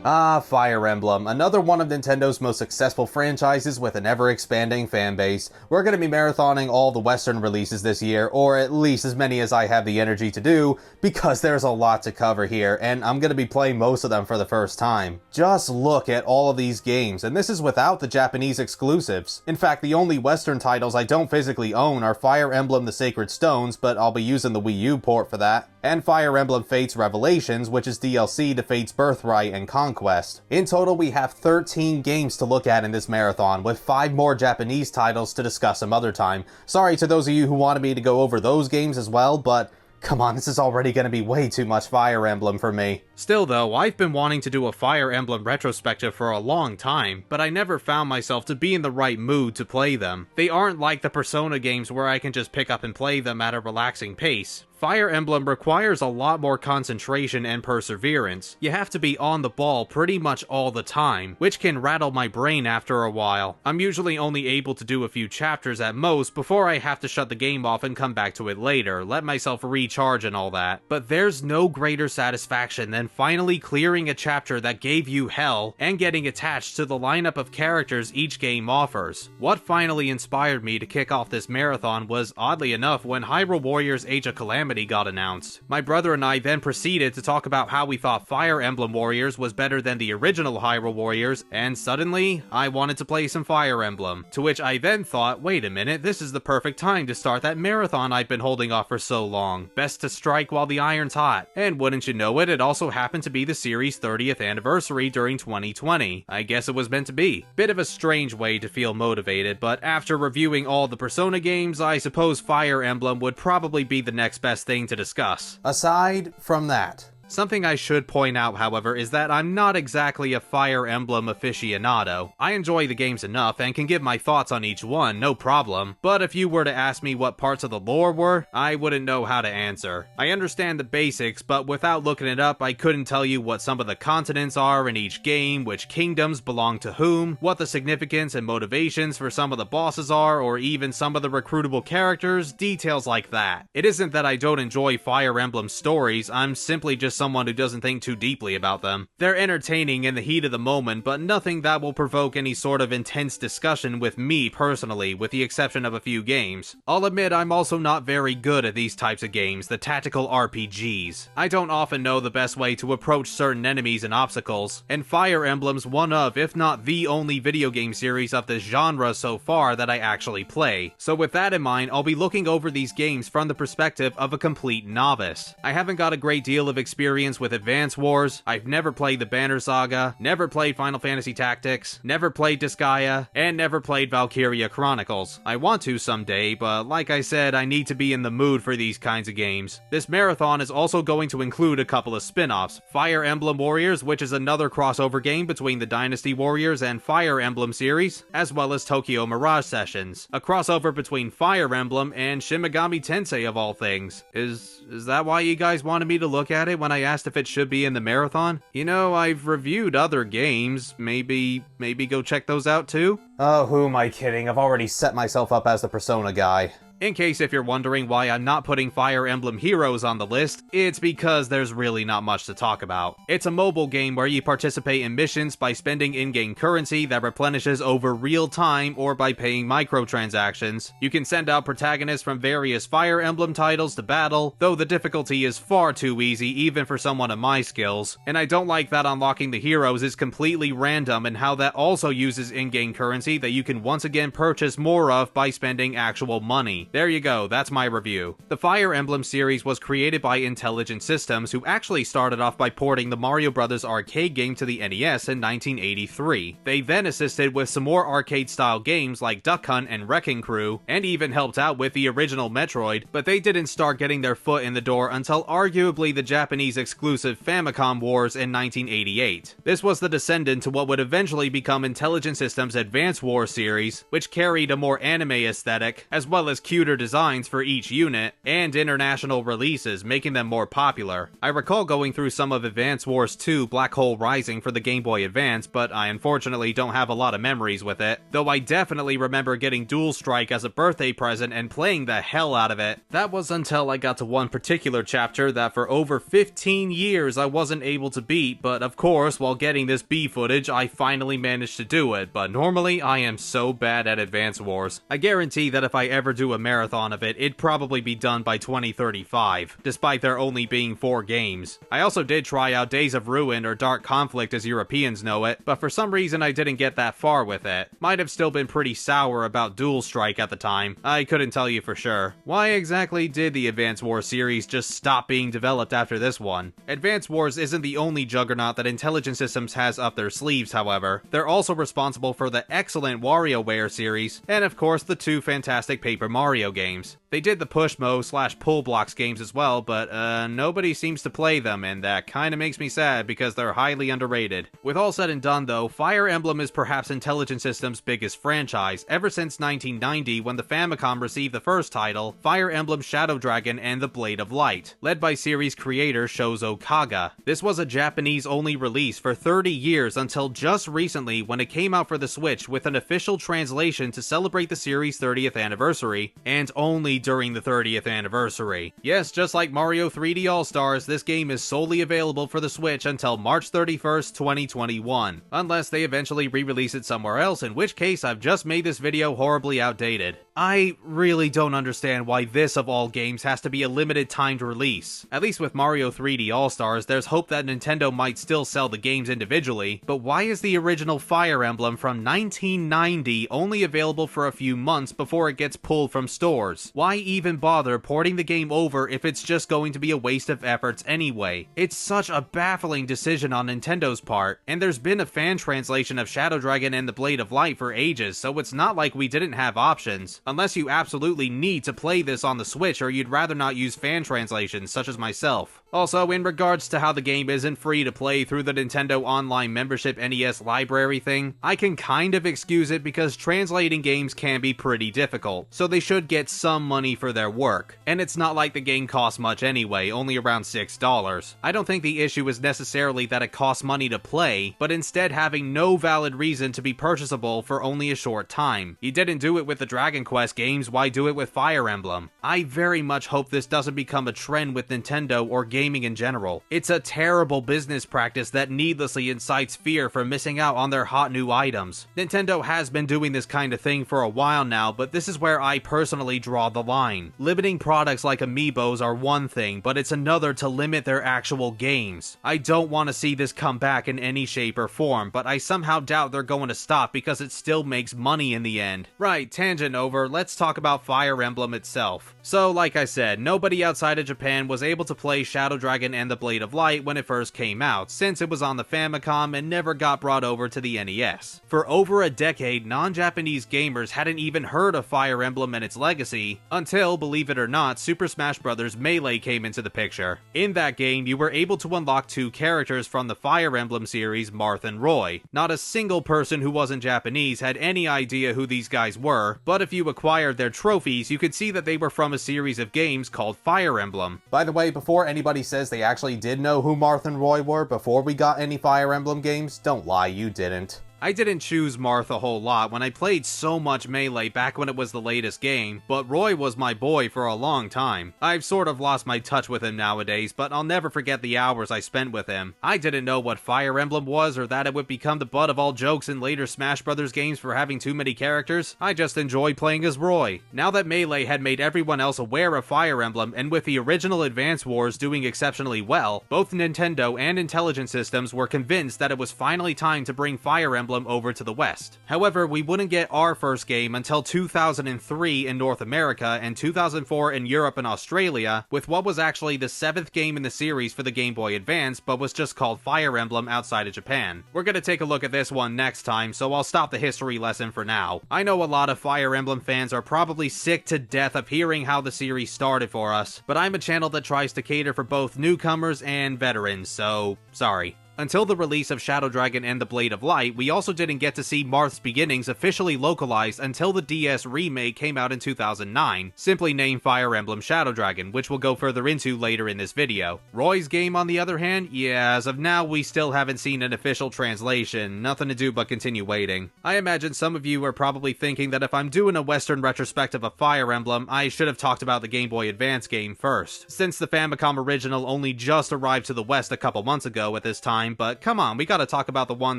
Ah, Fire Emblem, another one of Nintendo's most successful franchises with an ever-expanding fanbase. We're going to be marathoning all the Western releases this year, or at least as many as I have the energy to do, because there's a lot to cover here, and I'm going to be playing most of them for the first time. Just look at all of these games, and this is without the Japanese exclusives. In fact, the only Western titles I don't physically own are Fire Emblem The Sacred Stones, but I'll be using the Wii U port for that, and Fire Emblem Fates Revelations, which is DLC to Fates Birthright and Conquest. In total, we have 13 games to look at in this marathon, with 5 more Japanese titles to discuss some other time. Sorry to those of you who wanted me to go over those games as well, but come on, this is already going to be way too much Fire Emblem for me. Still though, I've been wanting to do a Fire Emblem retrospective for a long time, but I never found myself to be in the right mood to play them. They aren't like the Persona games where I can just pick up and play them at a relaxing pace. Fire Emblem requires a lot more concentration and perseverance. You have to be on the ball pretty much all the time, which can rattle my brain after a while. I'm usually only able to do a few chapters at most before I have to shut the game off and come back to it later, let myself recharge and all that. But there's no greater satisfaction than finally clearing a chapter that gave you hell and getting attached to the lineup of characters each game offers. What finally inspired me to kick off this marathon was, oddly enough, when Hyrule Warriors Age of Calamity got announced. My brother and I then proceeded to talk about how we thought Fire Emblem Warriors was better than the original Hyrule Warriors, and suddenly, I wanted to play some Fire Emblem. To which I then thought, wait a minute, this is the perfect time to start that marathon I've been holding off for so long. Best to strike while the iron's hot. And wouldn't you know it, it also happened to be the series' 30th anniversary during 2020. I guess it was meant to be. Bit of a strange way to feel motivated, but after reviewing all the Persona games, I suppose Fire Emblem would probably be the next best thing to discuss. Aside from that, something I should point out, however, is that I'm not exactly a Fire Emblem aficionado. I enjoy the games enough and can give my thoughts on each one, no problem, but if you were to ask me what parts of the lore were, I wouldn't know how to answer. I understand the basics, but without looking it up, I couldn't tell you what some of the continents are in each game, which kingdoms belong to whom, what the significance and motivations for some of the bosses are, or even some of the recruitable characters, details like that. It isn't that I don't enjoy Fire Emblem stories, I'm simply just someone who doesn't think too deeply about them. They're entertaining in the heat of the moment, but nothing that will provoke any sort of intense discussion with me personally, with the exception of a few games. I'll admit I'm also not very good at these types of games, the tactical RPGs. I don't often know the best way to approach certain enemies and obstacles, and Fire Emblem's one of, if not the only video game series of this genre so far that I actually play. So with that in mind, I'll be looking over these games from the perspective of a complete novice. I haven't got a great deal of experience with Advance Wars, I've never played the Banner Saga, never played Final Fantasy Tactics, never played Disgaea, and never played Valkyria Chronicles. I want to someday, but like I said, I need to be in the mood for these kinds of games. This marathon is also going to include a couple of spin-offs, Fire Emblem Warriors, which is another crossover game between the Dynasty Warriors and Fire Emblem series, as well as Tokyo Mirage Sessions, a crossover between Fire Emblem and Shin Megami Tensei of all things. Is that why you guys wanted me to look at it when I asked if it should be in the marathon? You know, I've reviewed other games, maybe go check those out too? Oh, who am I kidding? I've already set myself up as the Persona guy. In case if you're wondering why I'm not putting Fire Emblem Heroes on the list, it's because there's really not much to talk about. It's a mobile game where you participate in missions by spending in-game currency that replenishes over real time or by paying microtransactions. You can send out protagonists from various Fire Emblem titles to battle, though the difficulty is far too easy even for someone of my skills, and I don't like that unlocking the heroes is completely random and how that also uses in-game currency that you can once again purchase more of by spending actual money. There you go, that's my review. The Fire Emblem series was created by Intelligent Systems, who actually started off by porting the Mario Bros. Arcade game to the NES in 1983. They then assisted with some more arcade-style games like Duck Hunt and Wrecking Crew, and even helped out with the original Metroid, but they didn't start getting their foot in the door until arguably the Japanese exclusive Famicom Wars in 1988. This was the descendant to what would eventually become Intelligent Systems' Advance Wars series, which carried a more anime aesthetic, as well as cute computer designs for each unit, and international releases, making them more popular. I recall going through some of Advance Wars 2 Black Hole Rising for the Game Boy Advance, but I unfortunately don't have a lot of memories with it, though I definitely remember getting Dual Strike as a birthday present and playing the hell out of it. That was until I got to one particular chapter that for over 15 years I wasn't able to beat, but of course, while getting this B footage, I finally managed to do it, but normally I am so bad at Advance Wars. I guarantee that if I ever do a marathon of it, it'd probably be done by 2035, despite there only being 4 games. I also did try out Days of Ruin, or Dark Conflict as Europeans know it, but for some reason I didn't get that far with it. Might have still been pretty sour about Dual Strike at the time. I couldn't tell you for sure. Why exactly did the Advance Wars series just stop being developed after this one? Advance Wars isn't the only juggernaut that Intelligent Systems has up their sleeves, however. They're also responsible for the excellent WarioWare series, and of course the 2 fantastic Paper Mario games. They did the Pushmo/Pull Blocks games as well, but nobody seems to play them, and that kinda makes me sad because they're highly underrated. With all said and done though, Fire Emblem is perhaps Intelligent Systems' biggest franchise, ever since 1990 when the Famicom received the first title, Fire Emblem Shadow Dragon and the Blade of Light, led by series creator Shozo Kaga. This was a Japanese-only release for 30 years until just recently when it came out for the Switch with an official translation to celebrate the series' 30th anniversary, and only during the 30th anniversary. Yes, just like Mario 3D All-Stars, this game is solely available for the Switch until March 31st, 2021, unless they eventually re-release it somewhere else, in which case I've just made this video horribly outdated. I really don't understand why this of all games has to be a limited timed release. At least with Mario 3D All-Stars, there's hope that Nintendo might still sell the games individually, but why is the original Fire Emblem from 1990 only available for a few months before it gets pulled from stores? Why even bother porting the game over if it's just going to be a waste of efforts anyway? It's such a baffling decision on Nintendo's part, and there's been a fan translation of Shadow Dragon and the Blade of Light for ages, so it's not like we didn't have options. Unless you absolutely need to play this on the Switch or you'd rather not use fan translations, such as myself. Also, in regards to how the game isn't free to play through the Nintendo Online Membership NES library thing, I can kind of excuse it because translating games can be pretty difficult, so they should get some money for their work. And it's not like the game costs much anyway, only around $6. I don't think the issue is necessarily that it costs money to play, but instead having no valid reason to be purchasable for only a short time. You didn't do it with the Dragon Quest games, why do it with Fire Emblem? I very much hope this doesn't become a trend with Nintendo or gaming in general. It's a terrible business practice that needlessly incites fear for missing out on their hot new items. Nintendo has been doing this kind of thing for a while now, but this is where I personally draw the line. Limiting products like amiibos are one thing, but it's another to limit their actual games. I don't want to see this come back in any shape or form, but I somehow doubt they're going to stop because it still makes money in the end. Right, tangent over, let's talk about Fire Emblem itself. So, like I said, nobody outside of Japan was able to play Shadow Dragon and the Blade of Light when it first came out, since it was on the Famicom and never got brought over to the NES. For over a decade, non-Japanese gamers hadn't even heard of Fire Emblem and its legacy, until, believe it or not, Super Smash Bros. Melee came into the picture. In that game, you were able to unlock 2 characters from the Fire Emblem series, Marth and Roy. Not a single person who wasn't Japanese had any idea who these guys were, but if you acquired their trophies, you could see that they were from a series of games called Fire Emblem. By the way, before anybody says they actually did know who Marth and Roy were before we got any Fire Emblem games, don't lie, you didn't. I didn't choose Marth a whole lot when I played so much Melee back when it was the latest game, but Roy was my boy for a long time. I've sort of lost my touch with him nowadays, but I'll never forget the hours I spent with him. I didn't know what Fire Emblem was or that it would become the butt of all jokes in later Smash Bros. Games for having too many characters. I just enjoyed playing as Roy. Now that Melee had made everyone else aware of Fire Emblem, and with the original Advance Wars doing exceptionally well, both Nintendo and Intelligent Systems were convinced that it was finally time to bring Fire Emblem over to the West. However, we wouldn't get our first game until 2003 in North America and 2004 in Europe and Australia, with what was actually the 7th game in the series for the Game Boy Advance, but was just called Fire Emblem outside of Japan. We're gonna take a look at this one next time, so I'll stop the history lesson for now. I know a lot of Fire Emblem fans are probably sick to death of hearing how the series started for us, but I'm a channel that tries to cater for both newcomers and veterans, so sorry. Until the release of Shadow Dragon and the Blade of Light, we also didn't get to see Marth's beginnings officially localized until the DS remake came out in 2009, simply named Fire Emblem Shadow Dragon, which we'll go further into later in this video. Roy's game, on the other hand, yeah, as of now we still haven't seen an official translation, nothing to do but continue waiting. I imagine some of you are probably thinking that if I'm doing a Western retrospective of Fire Emblem, I should have talked about the Game Boy Advance game first, since the Famicom original only just arrived to the West a couple months ago at this time, but come on, we gotta talk about the one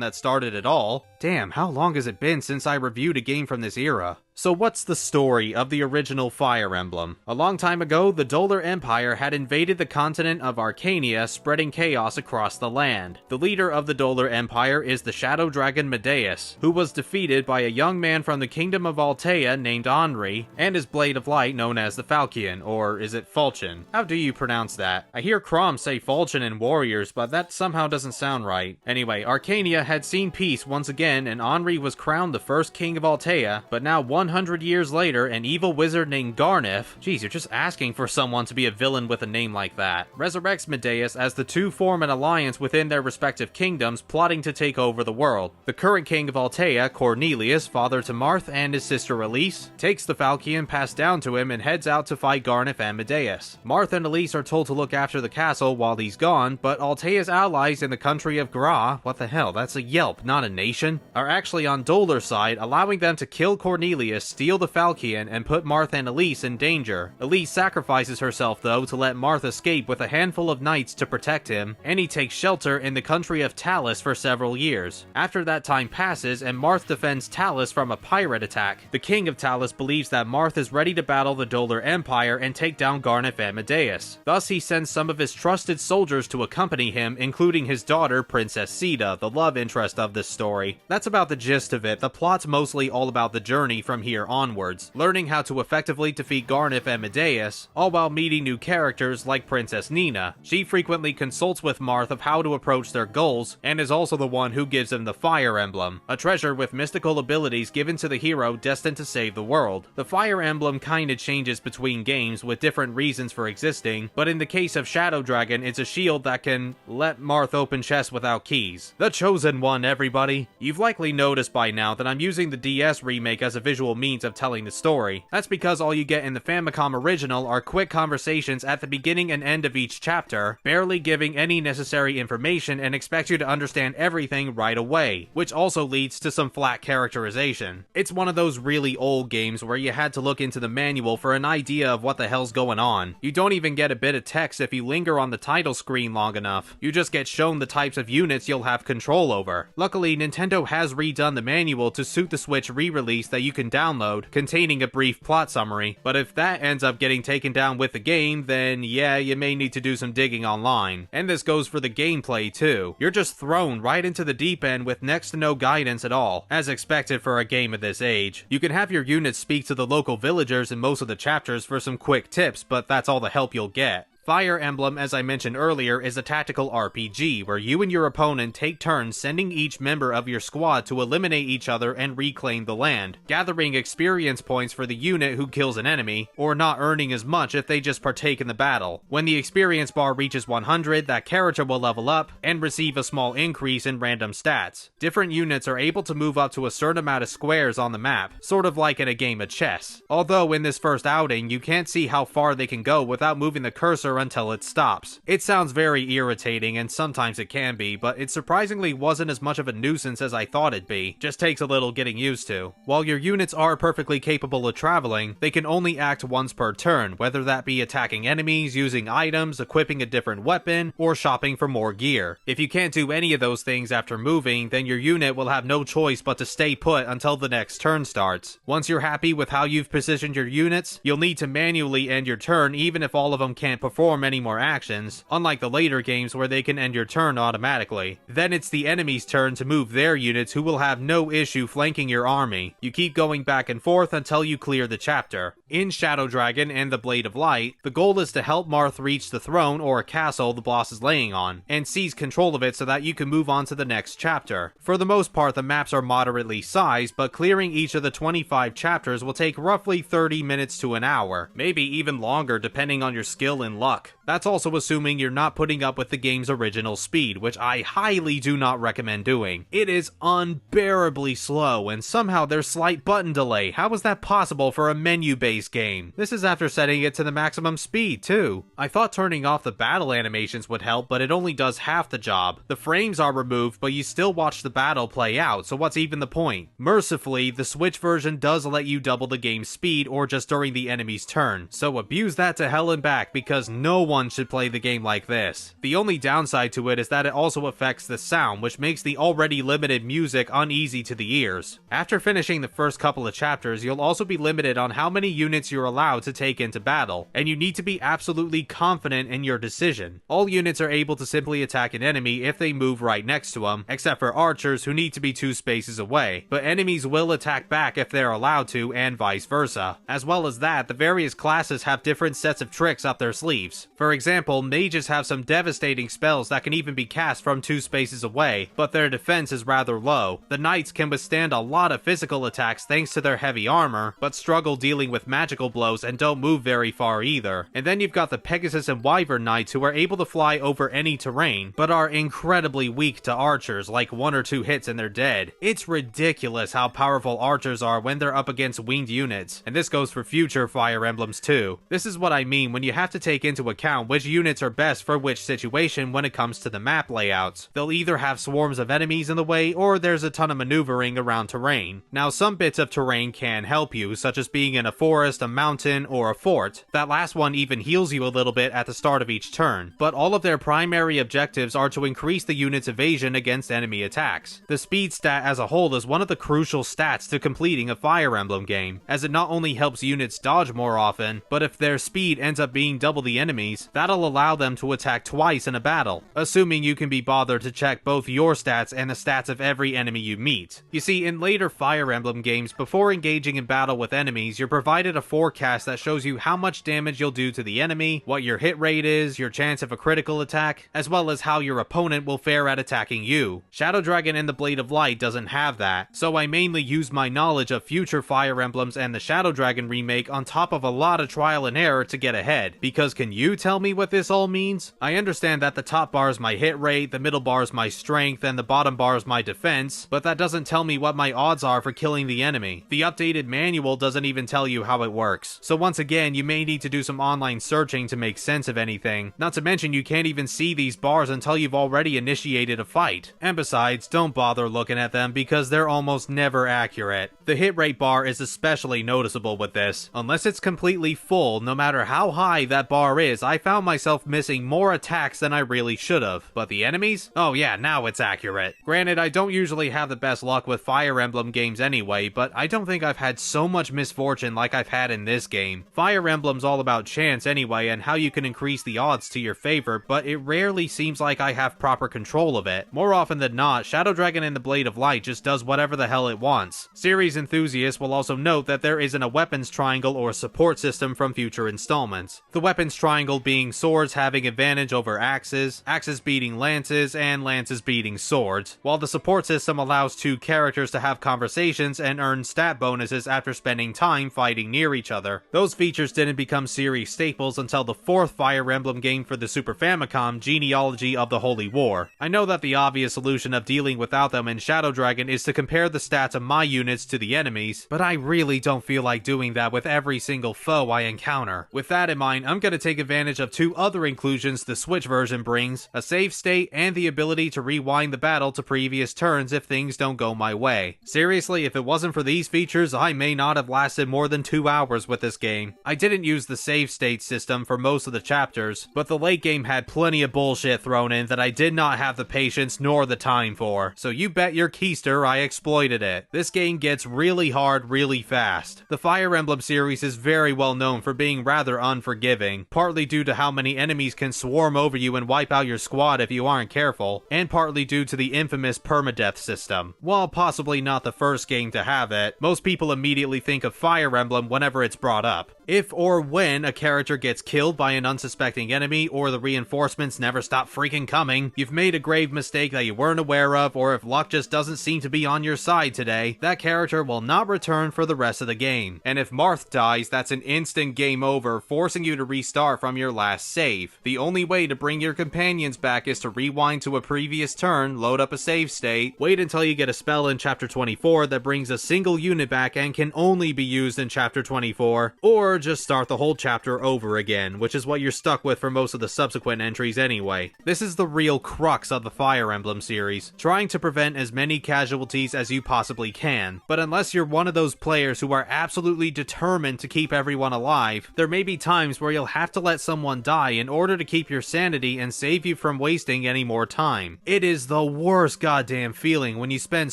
that started it all. Damn, how long has it been since I reviewed a game from this era? So what's the story of the original Fire Emblem? A long time ago, the Döler Empire had invaded the continent of Arcania, spreading chaos across the land. The leader of the Döler Empire is the Shadow Dragon Medeus, who was defeated by a young man from the Kingdom of Altea named Henri, and his Blade of Light known as the Falchion, or is it Falchion? How do you pronounce that? I hear Chrom say Falchion in Warriors, but that somehow doesn't sound right. Anyway, Arcania had seen peace once again, and Henri was crowned the first king of Altea, but now 100 years later, an evil wizard named Garnif, geez, you're just asking for someone to be a villain with a name like that, resurrects Medeus as the two form an alliance within their respective kingdoms, plotting to take over the world. The current king of Altea, Cornelius, father to Marth and his sister Elise, takes the Falchion passed down to him and heads out to fight Garnif and Medeus. Marth and Elise are told to look after the castle while he's gone, but Altea's allies in the country of Gra, what the hell, that's a yelp, not a nation, are actually on Döler's side, allowing them to kill Cornelius, steal the Falchion, and put Marth and Elise in danger. Elise sacrifices herself though to let Marth escape with a handful of knights to protect him, and he takes shelter in the country of Talus for several years. After that time passes and Marth defends Talus from a pirate attack, the king of Talus believes that Marth is ready to battle the Döler Empire and take down Garnif and Medeus. Thus he sends some of his trusted soldiers to accompany him, including his daughter Princess Sita, the love interest of this story. That's about the gist of it. The plot's mostly all about the journey from here onwards, learning how to effectively defeat Garnif and Medeus, all while meeting new characters like Princess Nina. She frequently consults with Marth of how to approach their goals, and is also the one who gives him the Fire Emblem, a treasure with mystical abilities given to the hero destined to save the world. The Fire Emblem kinda changes between games with different reasons for existing, but in the case of Shadow Dragon, it's a shield that can let Marth open chests without keys. The chosen one, everybody! You've likely noticed by now that I'm using the DS remake as a visual means of telling the story. That's because all you get in the Famicom original are quick conversations at the beginning and end of each chapter, barely giving any necessary information and expect you to understand everything right away, which also leads to some flat characterization. It's one of those really old games where you had to look into the manual for an idea of what the hell's going on. You don't even get a bit of text if you linger on the title screen long enough. You just get shown the types of units you'll have control over. Luckily, Nintendo has redone the manual to suit the Switch re-release that you can download, containing a brief plot summary, but if that ends up getting taken down with the game, then yeah, you may need to do some digging online. And this goes for the gameplay too. You're just thrown right into the deep end with next to no guidance at all, as expected for a game of this age. You can have your units speak to the local villagers in most of the chapters for some quick tips, but that's all the help you'll get. Fire Emblem, as I mentioned earlier, is a tactical RPG where you and your opponent take turns sending each member of your squad to eliminate each other and reclaim the land, gathering experience points for the unit who kills an enemy, or not earning as much if they just partake in the battle. When the experience bar reaches 100, that character will level up and receive a small increase in random stats. Different units are able to move up to a certain amount of squares on the map, sort of like in a game of chess. Although in this first outing, you can't see how far they can go without moving the cursor until it stops. It sounds very irritating, and sometimes it can be, but it surprisingly wasn't as much of a nuisance as I thought it'd be. Just takes a little getting used to. While your units are perfectly capable of traveling, they can only act once per turn, whether that be attacking enemies, using items, equipping a different weapon, or shopping for more gear. If you can't do any of those things after moving, then your unit will have no choice but to stay put until the next turn starts. Once you're happy with how you've positioned your units, you'll need to manually end your turn even if all of them can't perform any more actions, unlike the later games where they can end your turn automatically. Then it's the enemy's turn to move their units, who will have no issue flanking your army. You keep going back and forth until you clear the chapter. In Shadow Dragon and the Blade of Light, the goal is to help Marth reach the throne or castle the boss is laying on, and seize control of it so that you can move on to the next chapter. For the most part, the maps are moderately sized, but clearing each of the 25 chapters will take roughly 30 minutes to an hour, maybe even longer depending on your skill and luck luck. That's also assuming you're not putting up with the game's original speed, which I highly do not recommend doing. It is unbearably slow, and somehow there's slight button delay. How is that possible for a menu-based game? This is after setting it to the maximum speed, too. I thought turning off the battle animations would help, but it only does half the job. The frames are removed, but you still watch the battle play out, so what's even the point? Mercifully, the Switch version does let you double the game's speed or just during the enemy's turn, so abuse that to hell and back because no one should play the game like this. The only downside to it is that it also affects the sound, which makes the already limited music uneasy to the ears. After finishing the first couple of chapters, you'll also be limited on how many units you're allowed to take into battle, and you need to be absolutely confident in your decision. All units are able to simply attack an enemy if they move right next to them, except for archers who need to be 2 spaces away, but enemies will attack back if they're allowed to, and vice versa. As well as that, the various classes have different sets of tricks up their sleeves. For example, mages have some devastating spells that can even be cast from 2 spaces away, but their defense is rather low. The knights can withstand a lot of physical attacks thanks to their heavy armor, but struggle dealing with magical blows and don't move very far either. And then you've got the Pegasus and Wyvern knights who are able to fly over any terrain, but are incredibly weak to archers, like 1 or 2 hits and they're dead. It's ridiculous how powerful archers are when they're up against winged units, and this goes for future Fire Emblems too. This is what I mean when you have to take into account which units are best for which situation when it comes to the map layouts. They'll either have swarms of enemies in the way, or there's a ton of maneuvering around terrain. Now, some bits of terrain can help you, such as being in a forest, a mountain, or a fort. That last one even heals you a little bit at the start of each turn, but all of their primary objectives are to increase the unit's evasion against enemy attacks. The speed stat as a whole is one of the crucial stats to completing a Fire Emblem game, as it not only helps units dodge more often, but if their speed ends up being double the enemy's, that'll allow them to attack twice in a battle, assuming you can be bothered to check both your stats and the stats of every enemy you meet. You see, in later Fire Emblem games, before engaging in battle with enemies, you're provided a forecast that shows you how much damage you'll do to the enemy, what your hit rate is, your chance of a critical attack, as well as how your opponent will fare at attacking you. Shadow Dragon and the Blade of Light doesn't have that, so I mainly use my knowledge of future Fire Emblems and the Shadow Dragon remake on top of a lot of trial and error to get ahead, because can you tell me what this all means? I understand that the top bar is my hit rate, the middle bar is my strength, and the bottom bar is my defense, but that doesn't tell me what my odds are for killing the enemy. The updated manual doesn't even tell you how it works. So once again, you may need to do some online searching to make sense of anything. Not to mention you can't even see these bars until you've already initiated a fight. And besides, don't bother looking at them because they're almost never accurate. The hit rate bar is especially noticeable with this. Unless it's completely full, no matter how high that bar is, I found myself missing more attacks than I really should have. But the enemies? Oh yeah, now it's accurate. Granted, I don't usually have the best luck with Fire Emblem games anyway, but I don't think I've had so much misfortune like I've had in this game. Fire Emblem's all about chance anyway and how you can increase the odds to your favor, but it rarely seems like I have proper control of it. More often than not, Shadow Dragon and the Blade of Light just does whatever the hell it wants. Series enthusiasts will also note that there isn't a weapons triangle or support system from future installments. The weapons triangle being swords having advantage over axes, axes beating lances, and lances beating swords, while the support system allows 2 characters to have conversations and earn stat bonuses after spending time fighting near each other. Those features didn't become series staples until the 4th Fire Emblem game for the Super Famicom, Genealogy of the Holy War. I know that the obvious solution of dealing without them in Shadow Dragon is to compare the stats of my units to the enemies, but I really don't feel like doing that with every single foe I encounter. With that in mind, I'm gonna take advantage of 2 other inclusions the Switch version brings, a save state and the ability to rewind the battle to previous turns if things don't go my way. Seriously, if it wasn't for these features, I may not have lasted more than 2 hours with this game. I didn't use the save state system for most of the chapters, but the late game had plenty of bullshit thrown in that I did not have the patience nor the time for, so you bet your keister I exploited it. This game gets really hard really fast. The Fire Emblem series is very well known for being rather unforgiving, partly due to how many enemies can swarm over you and wipe out your squad if you aren't careful, and partly due to the infamous permadeath system. While possibly not the first game to have it, most people immediately think of Fire Emblem whenever it's brought up. If or when a character gets killed by an unsuspecting enemy or the reinforcements never stop freaking coming, you've made a grave mistake that you weren't aware of, or if luck just doesn't seem to be on your side today, that character will not return for the rest of the game. And if Marth dies, that's an instant game over, forcing you to restart from your last save. The only way to bring your companions back is to rewind to a previous turn, load up a save state, wait until you get a spell in chapter 24 that brings a single unit back and can only be used in chapter 24, or just start the whole chapter over again, which is what you're stuck with for most of the subsequent entries anyway. This is the real crux of the Fire Emblem series, trying to prevent as many casualties as you possibly can, but unless you're one of those players who are absolutely determined to keep everyone alive, there may be times where you'll have to let someone die in order to keep your sanity and save you from wasting any more time. It is the worst goddamn feeling when you spend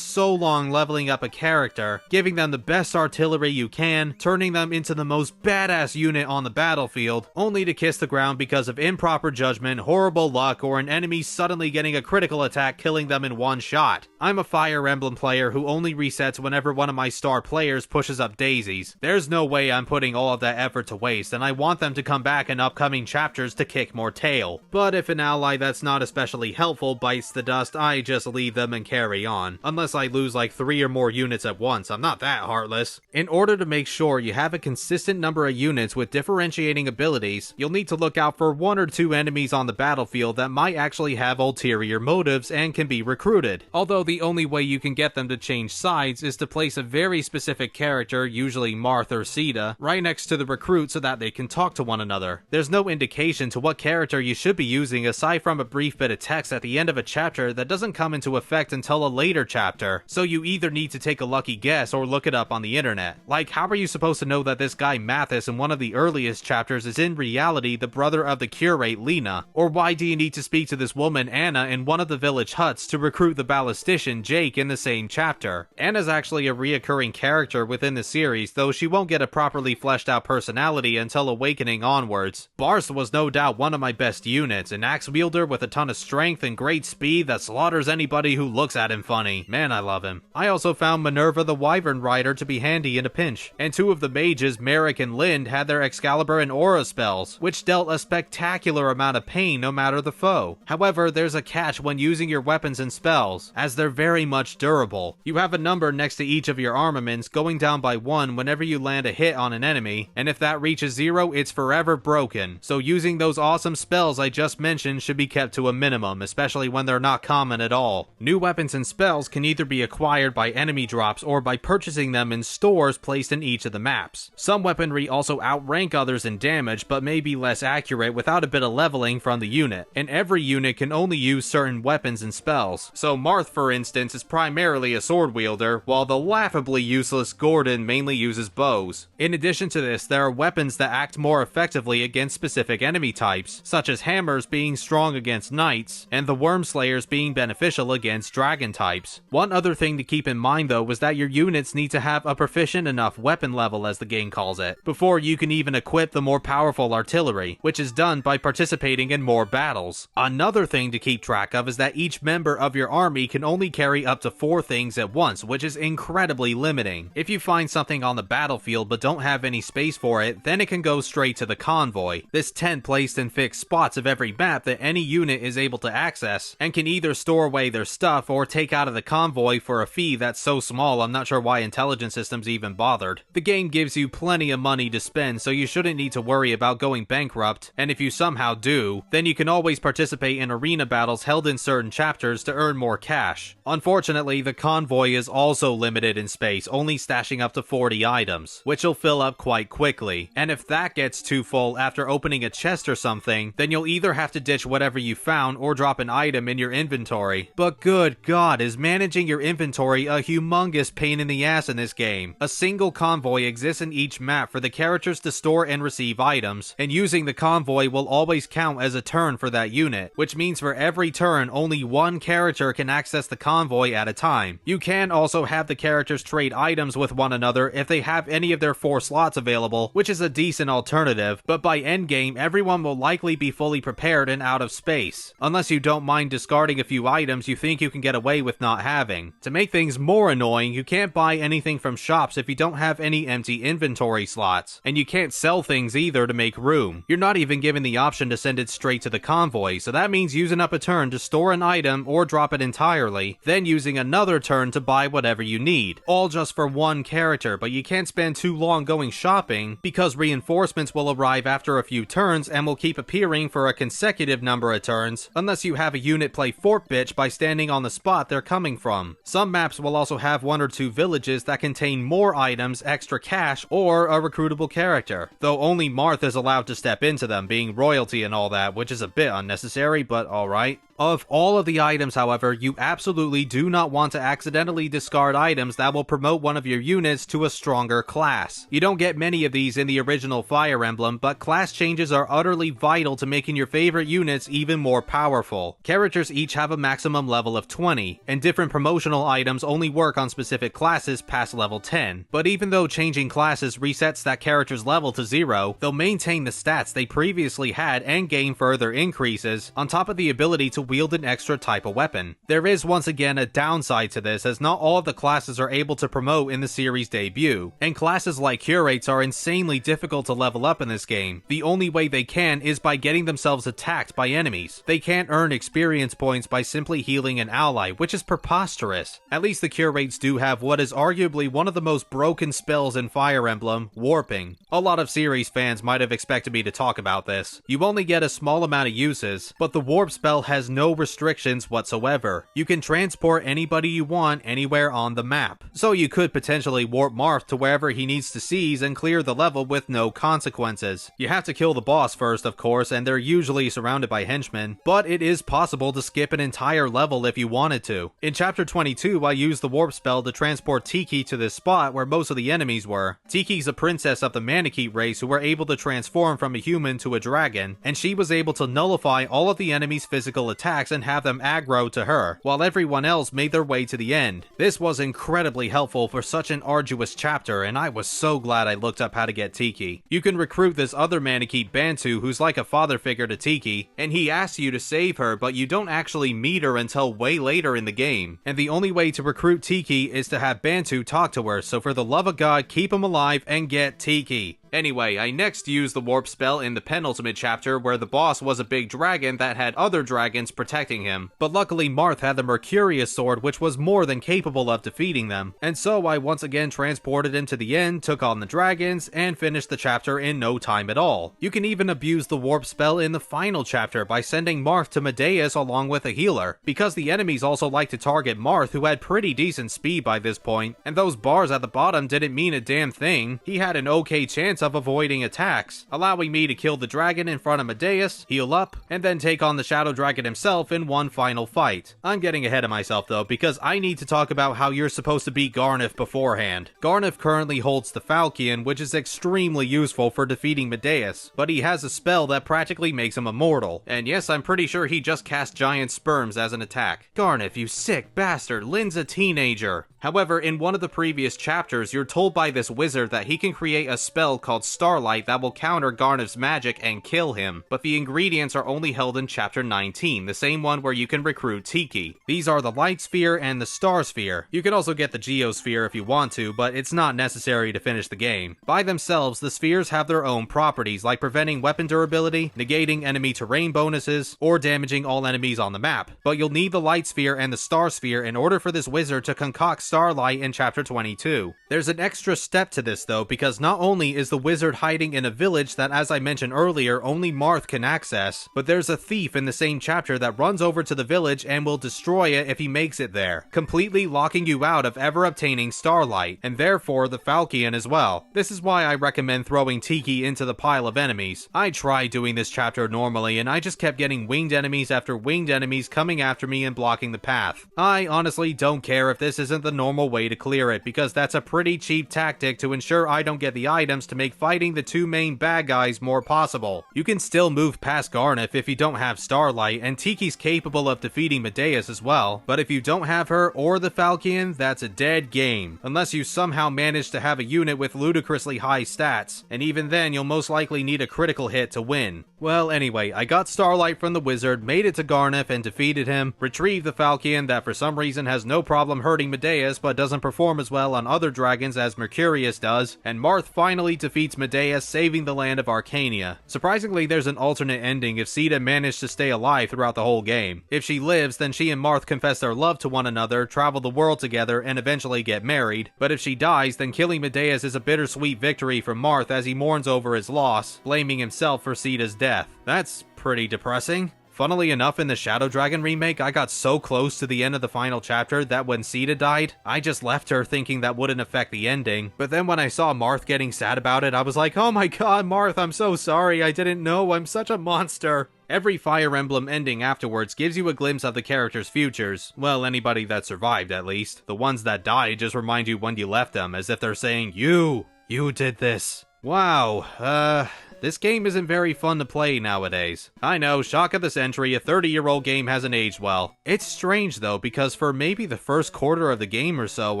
so long leveling up a character, giving them the best artillery you can, turning them into the most badass unit on the battlefield, only to kiss the ground because of improper judgment, horrible luck, or an enemy suddenly getting a critical attack killing them in one shot. I'm a Fire Emblem player who only resets whenever one of my star players pushes up daisies. There's no way I'm putting all of that effort to waste, and I want them to come back in upcoming chapters to kick more tail. But if an ally that's not especially helpful bites the dust, I just leave them and carry on. Unless I lose like 3 or more units at once, I'm not that heartless. In order to make sure you have a consistent number of units with differentiating abilities, you'll need to look out for 1 or 2 enemies on the battlefield that might actually have ulterior motives and can be recruited. Although the only way you can get them to change sides is to place a very specific character, usually Marth or Sita, right next to the recruit so that they can talk to one another. There's no indication to what character you should be using aside from a brief bit of text at the end of a chapter that doesn't come into effect until a later chapter, so you either need to take a lucky guess or look it up on the internet. Like, how are you supposed to know that this guy Mathis in one of the earliest chapters is in reality the brother of the curate Lena? Or why do you need to speak to this woman Anna in one of the village huts to recruit the Ballistician Jake in the same chapter? Anna's actually a reoccurring character within the series, though she won't get a properly fleshed out personality until Awakening onwards. Barst was no doubt one of my best units, an axe wielder with a ton of strength and great speed that slaughters anybody who looks at him funny. Man, I love him. I also found Minerva the Wyvern Rider to be handy in a pinch, and 2 of the mages, Merrick and Lind, had their Excalibur and Aura spells, which dealt a spectacular amount of pain no matter the foe. However, there's a catch when using your weapons and spells, as they're very much durable. You have a number next to each of your armaments going down by 1 whenever you land a hit on an enemy, and if that reaches 0, it's forever broken. So using those awesome spells I just mentioned should be kept to a minimum, especially when they're not common at all. New weapons and spells can either be acquired by enemy drops or by purchasing them in stores placed in each of the maps. Some weaponry also outrank others in damage, but may be less accurate without a bit of leveling from the unit, and every unit can only use certain weapons and spells. So Marth, for instance, is primarily a sword wielder, while the laughably useless Gordon mainly uses bows. In addition to this, there are weapons that act more effectively against specific enemy types, such as hammers being strong against knights, and the Wormslayers being beneficial against dragon types. One other thing to keep in mind though was that your units need to have a proficient enough weapon level, as the game calls it, before you can even equip the more powerful artillery, which is done by participating in more battles. Another thing to keep track of is that each member of your army can only carry up to 4 things at once, which is incredibly limiting. If you find something on the battlefield but don't have any space for it, then it can go straight to the convoy. This tent placed in fixed spots of every map that any unit is able to access, and can either store away their stuff or take out of the convoy for a fee that's so small I'm not sure why intelligence systems even bothered. The game gives you plenty of money to spend, so you shouldn't need to worry about going bankrupt, and if you somehow do, then you can always participate in arena battles held in certain chapters to earn more cash. Unfortunately, the convoy is also limited in space, only stashing up to 40 items, which will fill up quite quickly, and if that gets too full after opening a chest or something, then you'll either have to ditch whatever you found or drop an item in your inventory. But good god, is managing your inventory a humongous pain in the ass in this game. A single convoy exists in each map for the characters to store and receive items, and using the convoy will always count as a turn for that unit, which means for every turn only 1 character can access the convoy at a time. You can also have the characters trade items with one another if they have any of their 4 slots available, which is a decent alternative, but by endgame everyone will likely be fully prepared and out of space, unless you don't mind discarding a few items you think you can get away with not having. To make things more annoying, you can't buy anything from shops if you don't have any empty inventory slots, and you can't sell things either to make room. You're not even given the option to send it straight to the convoy, so that means using up a turn to store an item or drop it entirely, then using another turn to buy whatever you need, all just for 1 character, but you can't spend too long going shopping because reinforcements will arrive after a few turns and will keep appearing for a consecutive number of turns, unless you have a unit play Fort Bitch by standing on the spot they're coming from. Some maps will also have 1 or 2 villages that contain more items, extra cash, or a recruitable character, though only Marth is allowed to step into them, being royalty and all that, which is a bit unnecessary, but alright. Of all of the items, however, you absolutely do not want to accidentally discard items that will promote one of your units to a stronger class. You don't get many of these in the original Fire Emblem, but class changes are utterly vital to making your favorite units even more powerful. Characters each have a maximum level of 20, and different promotional items only work on specific classes past level 10. But even though changing classes resets that character's level to 0, they'll maintain the stats they previously had and gain further increases, on top of the ability to wield an extra type of weapon. There is once again a downside to this, as not all of the classes are able to promote in the series debut, and classes like curates are insanely difficult to level up in this game. The only way they can is by getting themselves attacked by enemies. They can't earn experience points by simply healing an ally, which is preposterous. At least the curates do have what is arguably one of the most broken spells in Fire Emblem, warping. A lot of series fans might have expected me to talk about this. You only get a small amount of uses, but the warp spell has no restrictions whatsoever. You can transport anybody you want anywhere on the map, so you could potentially warp Marth to wherever he needs to seize and clear the level with no consequences. You have to kill the boss first, of course, and they're usually surrounded by henchmen, but it is possible to skip an entire level if you wanted to. In chapter 22, I used the warp spell to transport Tiki to this spot where most of the enemies were. Tiki's a princess of the Manakete race who were able to transform from a human to a dragon, and she was able to nullify all of the enemy's physical attacks and have them aggro to her, while everyone else made their way to the end. This was incredibly helpful for such an arduous chapter, and I was so glad I looked up how to get Tiki. You can recruit this other Manakete Bantu who's like a father figure to Tiki, and he asks you to save her, but you don't actually meet her until way later in the game. And the only way to recruit Tiki is to have Bantu talk to her, so for the love of God, keep him alive and get Tiki. Anyway, I next used the warp spell in the penultimate chapter where the boss was a big dragon that had other dragons protecting him, but luckily Marth had the Mercurius sword which was more than capable of defeating them, and so I once again transported him to the end, took on the dragons, and finished the chapter in no time at all. You can even abuse the warp spell in the final chapter by sending Marth to Medeus along with a healer, because the enemies also like to target Marth, who had pretty decent speed by this point, and those bars at the bottom didn't mean a damn thing. He had an okay chance of avoiding attacks, allowing me to kill the dragon in front of Medeus, heal up, and then take on the Shadow Dragon himself in one final fight. I'm getting ahead of myself though, because I need to talk about how you're supposed to beat Garneth beforehand. Garneth currently holds the Falchion, which is extremely useful for defeating Medeus, but he has a spell that practically makes him immortal, and yes, I'm pretty sure he just cast giant sperms as an attack. Garneth, you sick bastard, Lynn's a teenager. However, in one of the previous chapters, you're told by this wizard that he can create a spell called Starlight that will counter Garneth's magic and kill him, but the ingredients are only held in chapter 19, the same one where you can recruit Tiki. These are the Light Sphere and the Star Sphere. You can also get the Geosphere if you want to, but it's not necessary to finish the game. By themselves, the spheres have their own properties, like preventing weapon durability, negating enemy terrain bonuses, or damaging all enemies on the map, but you'll need the Light Sphere and the Star Sphere in order for this wizard to concoct Starlight in chapter 22. There's an extra step to this though, because not only is the wizard hiding in a village that, as I mentioned earlier, only Marth can access, but there's a thief in the same chapter that runs over to the village and will destroy it if he makes it there, completely locking you out of ever obtaining Starlight, and therefore the Falchion as well. This is why I recommend throwing Tiki into the pile of enemies. I tried doing this chapter normally, and I just kept getting winged enemies after winged enemies coming after me and blocking the path. I honestly don't care if this isn't the normal way to clear it, because that's a pretty cheap tactic to ensure I don't get the items to make fighting the two main bad guys more possible. You can still move past Garneth if you don't have Starlight, and Tiki's capable of defeating Medeus as well, but if you don't have her or the Falchion, that's a dead game, unless you somehow manage to have a unit with ludicrously high stats, and even then you'll most likely need a critical hit to win. Well, anyway, I got Starlight from the wizard, made it to Garneth and defeated him, retrieved the Falchion that for some reason has no problem hurting Medeus but doesn't perform as well on other dragons as Mercurius does, and Marth finally defeated defeats Medea, saving the land of Arcania. Surprisingly, there's an alternate ending if Sita managed to stay alive throughout the whole game. If she lives, then she and Marth confess their love to one another, travel the world together, and eventually get married. But if she dies, then killing Medea's is a bittersweet victory for Marth as he mourns over his loss, blaming himself for Sita's death. That's pretty depressing. Funnily enough, in the Shadow Dragon remake, I got so close to the end of the final chapter that when Sita died, I just left her thinking that wouldn't affect the ending. But then when I saw Marth getting sad about it, I was like, oh my god, Marth, I'm so sorry, I didn't know, I'm such a monster. Every Fire Emblem ending afterwards gives you a glimpse of the characters' futures. Well, anybody that survived, at least. The ones that died just remind you when you left them, as if they're saying, you did this. Wow, this game isn't very fun to play nowadays. I know, shock of the century, a 30-year-old game hasn't aged well. It's strange though, because for maybe the first quarter of the game or so,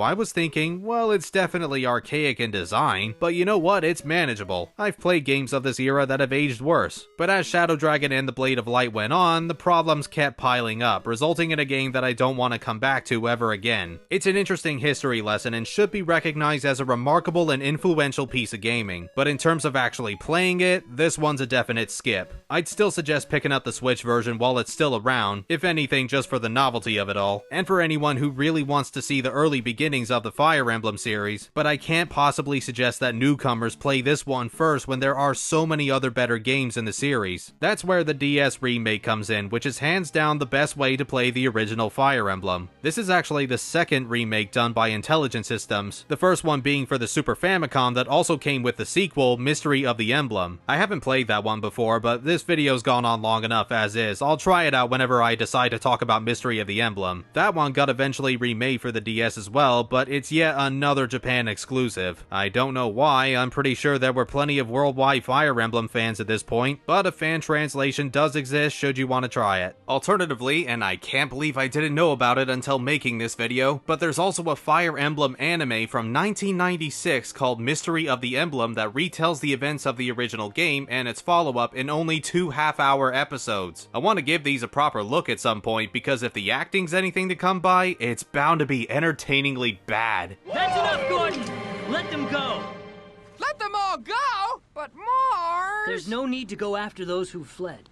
I was thinking, well, it's definitely archaic in design, but you know what, it's manageable. I've played games of this era that have aged worse. But as Shadow Dragon and the Blade of Light went on, the problems kept piling up, resulting in a game that I don't want to come back to ever again. It's an interesting history lesson and should be recognized as a remarkable and influential piece of gaming, but in terms of actually playing it, this one's a definite skip. I'd still suggest picking up the Switch version while it's still around, if anything just for the novelty of it all, and for anyone who really wants to see the early beginnings of the Fire Emblem series, but I can't possibly suggest that newcomers play this one first when there are so many other better games in the series. That's where the DS remake comes in, which is hands down the best way to play the original Fire Emblem. This is actually the second remake done by Intelligent Systems, the first one being for the Super Famicom that also came with the sequel, Mystery of the Emblem. I haven't played that one before, but this video's gone on long enough as is. I'll try it out whenever I decide to talk about Mystery of the Emblem. That one got eventually remade for the DS as well, but it's yet another Japan exclusive. I don't know why, I'm pretty sure there were plenty of worldwide Fire Emblem fans at this point, but a fan translation does exist should you want to try it. Alternatively, and I can't believe I didn't know about it until making this video, but there's also a Fire Emblem anime from 1996 called Mystery of the Emblem that retells the events of the original game and its follow-up in only 2 half-hour episodes. I want to give these a proper look at some point because if the acting's anything to come by, it's bound to be entertainingly bad. That's enough, Gordon! Let them go! Let them all go? But Mars! There's no need to go after those who fled.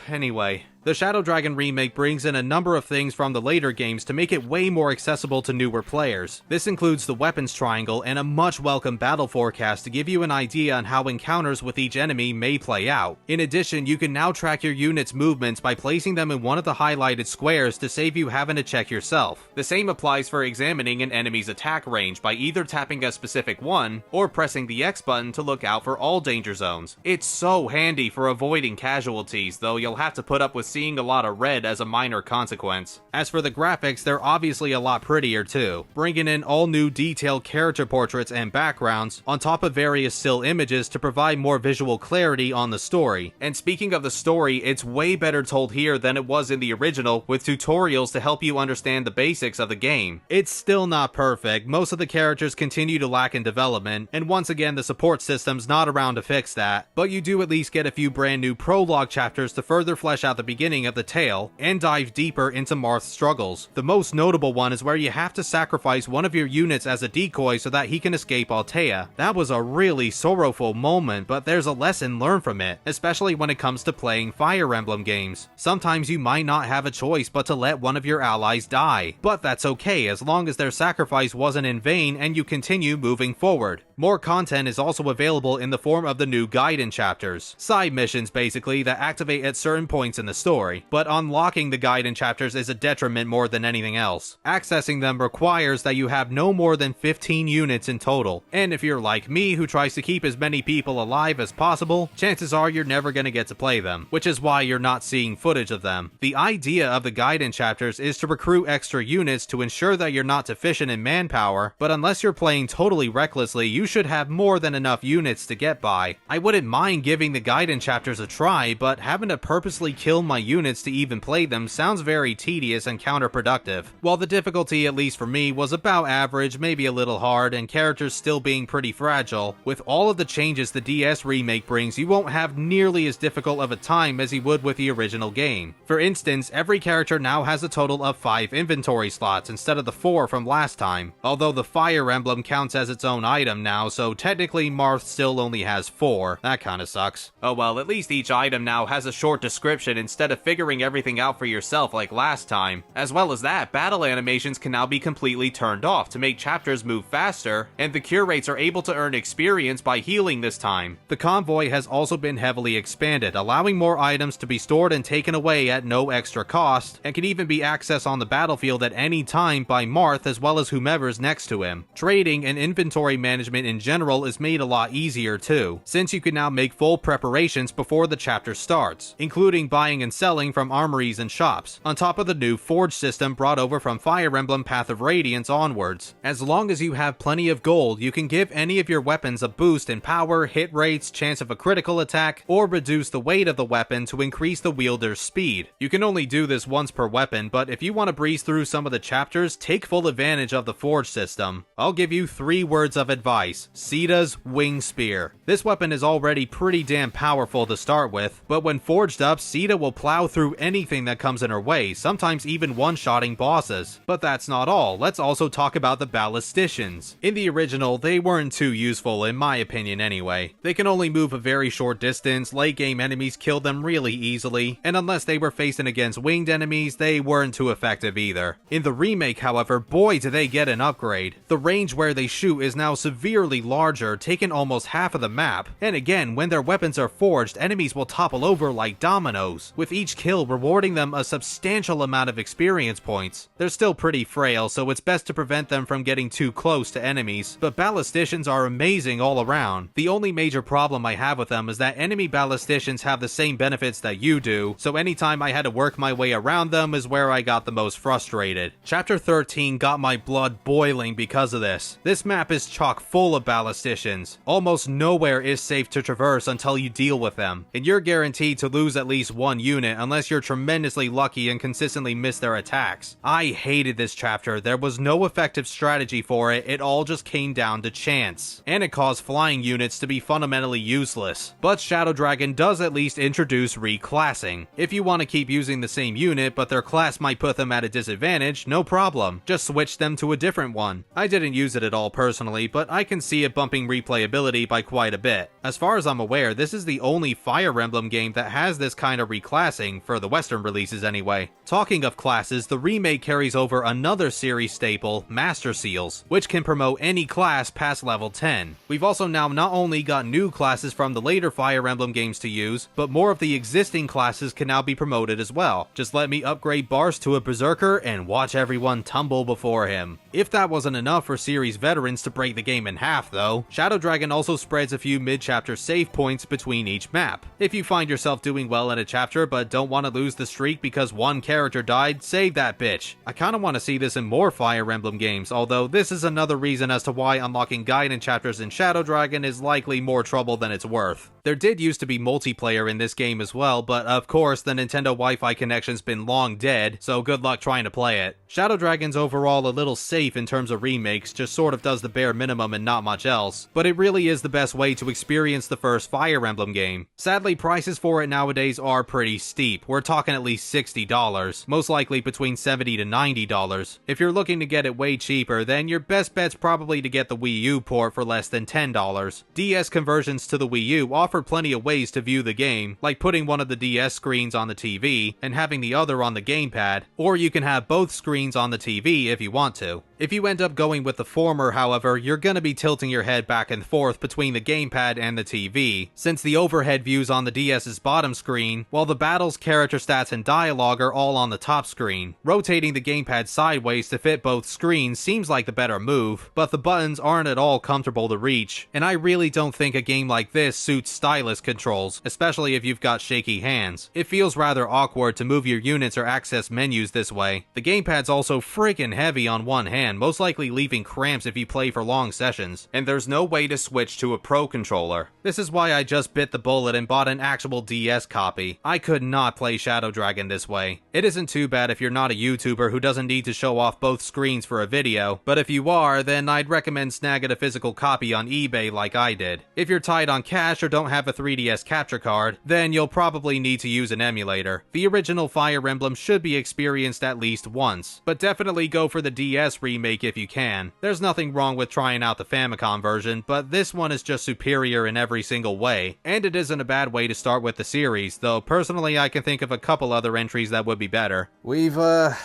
Anyway, the Shadow Dragon remake brings in a number of things from the later games to make it way more accessible to newer players. This includes the weapons triangle and a much welcome battle forecast to give you an idea on how encounters with each enemy may play out. In addition, you can now track your unit's movements by placing them in one of the highlighted squares to save you having to check yourself. The same applies for examining an enemy's attack range by either tapping a specific one or pressing the X button to look out for all danger zones. It's so handy for avoiding casualties, though you'll have to put up with seeing a lot of red as a minor consequence. As for the graphics, they're obviously a lot prettier too, bringing in all new detailed character portraits and backgrounds, on top of various still images to provide more visual clarity on the story. And speaking of the story, it's way better told here than it was in the original, with tutorials to help you understand the basics of the game. It's still not perfect, most of the characters continue to lack in development, and once again the support system's not around to fix that, but you do at least get a few brand new prologue chapters to further flesh out the beginning of the tale, and dive deeper into Marth's struggles. The most notable one is where you have to sacrifice one of your units as a decoy so that he can escape Altea. That was a really sorrowful moment, but there's a lesson learned from it, especially when it comes to playing Fire Emblem games. Sometimes you might not have a choice but to let one of your allies die, but that's okay as long as their sacrifice wasn't in vain and you continue moving forward. More content is also available in the form of the new Gaiden Chapters, side missions basically that activate at certain points in the story, but unlocking the Gaiden Chapters is a detriment more than anything else. Accessing them requires that you have no more than 15 units in total, and if you're like me who tries to keep as many people alive as possible, chances are you're never gonna get to play them, which is why you're not seeing footage of them. The idea of the Gaiden Chapters is to recruit extra units to ensure that you're not deficient in manpower, but unless you're playing totally recklessly, you should have more than enough units to get by. I wouldn't mind giving the Gaiden Chapters a try, but having to purposely kill my my units to even play them sounds very tedious and counterproductive. While the difficulty, at least for me, was about average, maybe a little hard, and characters still being pretty fragile, with all of the changes the DS remake brings, you won't have nearly as difficult of a time as you would with the original game. For instance, every character now has a total of 5 inventory slots instead of the 4 from last time, although the Fire Emblem counts as its own item now, so technically Marth still only has 4. That kinda sucks. Oh well, at least each item now has a short description instead of figuring everything out for yourself like last time. As well as that, battle animations can now be completely turned off to make chapters move faster, and the curates are able to earn experience by healing this time. The convoy has also been heavily expanded, allowing more items to be stored and taken away at no extra cost, and can even be accessed on the battlefield at any time by Marth as well as whomever's next to him. Trading and inventory management in general is made a lot easier too, since you can now make full preparations before the chapter starts, including buying and selling from armories and shops, on top of the new forge system brought over from Fire Emblem Path of Radiance onwards. As long as you have plenty of gold, you can give any of your weapons a boost in power, hit rates, chance of a critical attack, or reduce the weight of the weapon to increase the wielder's speed. You can only do this once per weapon, but if you want to breeze through some of the chapters, take full advantage of the forge system. I'll give you 3 words of advice: Sita's Wing Spear. This weapon is already pretty damn powerful to start with, but when forged up, Sita will plow through anything that comes in her way, sometimes even one-shotting bosses. But that's not all, let's also talk about the Ballisticians. In the original, they weren't too useful in my opinion anyway. They can only move a very short distance, late game enemies kill them really easily, and unless they were facing against winged enemies, they weren't too effective either. In the remake, however, boy do they get an upgrade. The range where they shoot is now severely larger, taking almost half of the map, and again, when their weapons are forged, enemies will topple over like dominoes, with each kill rewarding them a substantial amount of experience points. They're still pretty frail, so it's best to prevent them from getting too close to enemies, but Ballisticians are amazing all around. The only major problem I have with them is that enemy Ballisticians have the same benefits that you do, so anytime I had to work my way around them is where I got the most frustrated. Chapter 13 got my blood boiling because of this. This map is chock full of Ballisticians. Almost nowhere is safe to traverse until you deal with them, and you're guaranteed to lose at least one unit unless you're tremendously lucky and consistently miss their attacks. I hated this chapter. There was no effective strategy for it, it all just came down to chance, and it caused flying units to be fundamentally useless. But Shadow Dragon does at least introduce reclassing. If you want to keep using the same unit but their class might put them at a disadvantage, no problem, just switch them to a different one. I didn't use it at all personally, but I can see it bumping replayability by quite a bit. As far as I'm aware, this is the only Fire Emblem game that has this kind of reclassing, for the Western releases anyway. Talking of classes, the remake carries over another series staple, Master Seals, which can promote any class past level 10. We've also now not only got new classes from the later Fire Emblem games to use, but more of the existing classes can now be promoted as well. Just let me upgrade Bars to a Berserker and watch everyone tumble before him. If that wasn't enough for series veterans to break the game in half though, Shadow Dragon also spreads a few mid-chapter save points between each map. If you find yourself doing well in a chapter but don't want to lose the streak because one character died, save that bitch. I kinda want to see this in more Fire Emblem games, although this is another reason as to why unlocking Gaiden Chapters in Shadow Dragon is likely more trouble than it's worth. There did used to be multiplayer in this game as well, but of course the Nintendo Wi-Fi connection's been long dead, so good luck trying to play it. Shadow Dragon's overall a little safe in terms of remakes, just sort of does the bare minimum and not much else, but it really is the best way to experience the first Fire Emblem game. Sadly, prices for it nowadays are pretty steep. We're talking at least $60, most likely between $70 to $90. If you're looking to get it way cheaper, then your best bet's probably to get the Wii U port for less than $10. DS conversions to the Wii U offer plenty of ways to view the game, like putting one of the DS screens on the TV and having the other on the gamepad, or you can have both screens on the TV if you want to. If you end up going with the former, however, you're gonna be tilting your head back and forth between the gamepad and the TV, since the overhead views on the DS's bottom screen, while the battles, character stats, and dialogue are all on the top screen. Rotating the gamepad sideways to fit both screens seems like the better move, but the buttons aren't at all comfortable to reach, and I really don't think a game like this suits stylus controls, especially if you've got shaky hands. It feels rather awkward to move your units or access menus this way. The gamepad's also freaking heavy on one hand, hand, most likely leaving cramps if you play for long sessions, and there's no way to switch to a Pro controller. This is why I just bit the bullet and bought an actual DS copy. I could not play Shadow Dragon this way. It isn't too bad if you're not a YouTuber who doesn't need to show off both screens for a video, but if you are, then I'd recommend snagging a physical copy on eBay like I did. If you're tight on cash or don't have a 3DS capture card, then you'll probably need to use an emulator. The original Fire Emblem should be experienced at least once, but definitely go for the DS remake if you can. There's nothing wrong with trying out the Famicom version, but this one is just superior in every single way, and it isn't a bad way to start with the series, though personally I can think of a couple other entries that would be better. We've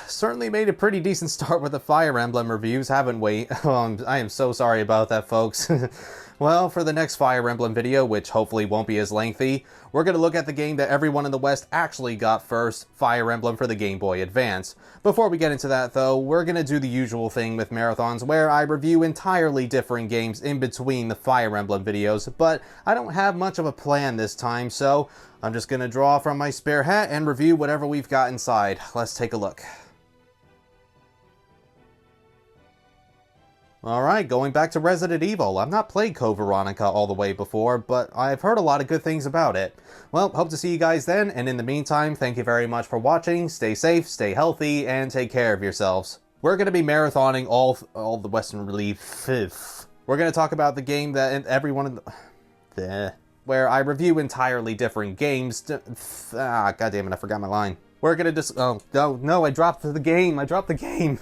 certainly made a pretty decent start with the Fire Emblem reviews, haven't we? I am so sorry about that, folks. Well, for the next Fire Emblem video, which hopefully won't be as lengthy, we're going to look at the game that everyone in the West actually got first, Fire Emblem for the Game Boy Advance. Before we get into that though, we're going to do the usual thing with marathons where I review entirely different games in between the Fire Emblem videos, but I don't have much of a plan this time, so I'm just going to draw from my spare hat and review whatever we've got inside. Let's take a look. Alright, going back to Resident Evil. I've not played Code Veronica all the way before, but I've heard a lot of good things about it. Well, hope to see you guys then, and in the meantime, thank you very much for watching, stay safe, stay healthy, and take care of yourselves. We're going to be marathoning all the Western releases. We're going to talk about the game that everyone in the... where I review entirely different games. God damn it, I forgot my line. We're going to just... Oh, no, I dropped the game.